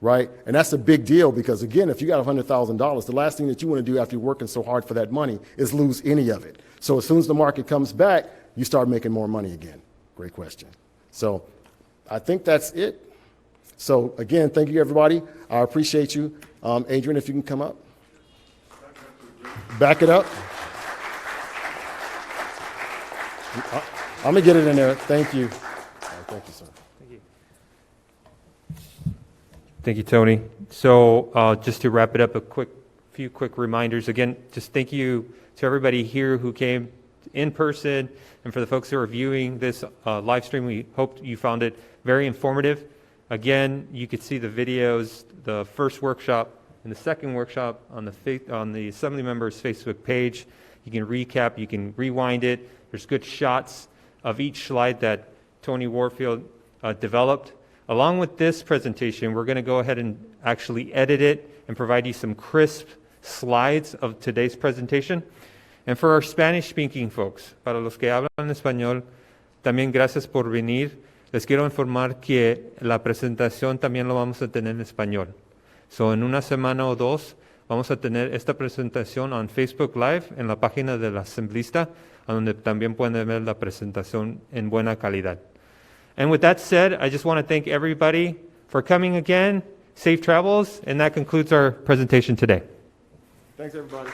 C: Right? And that's a big deal, because, again, if you got $100,000, the last thing that you want to do after you're working so hard for that money is lose any of it. So as soon as the market comes back, you start making more money again. Great question. So I think that's it. So, again, thank you, everybody. I appreciate you. Adrian, if you can come up. Back it up. I'm going to get it in there. Thank you. Thank you, sir.
A: Thank you, Tony. So just to wrap it up, few quick reminders. Again, just thank you to everybody here who came in person, and for the folks who are viewing this live stream, we hope you found it very informative. Again, you could see the videos, the first workshop and the second workshop on the Assembly members' Facebook page. You can recap, you can rewind it. There's good shots of each slide that Tony Warfield developed. Along with this presentation, we're going to go ahead and actually edit it and provide you some crisp slides of today's presentation. And for our Spanish-speaking folks, para los que hablan español, también gracias por venir. Les quiero informar que la presentación también lo vamos a tener en español. So, en una semana o dos Vamos a tener esta presentación en Facebook Live en la página del asamblista, a donde también pueden ver la presentación en buena calidad. And with that said, I just want to thank everybody for coming again. Safe travels, and that concludes our presentation today.
C: Thanks, everybody.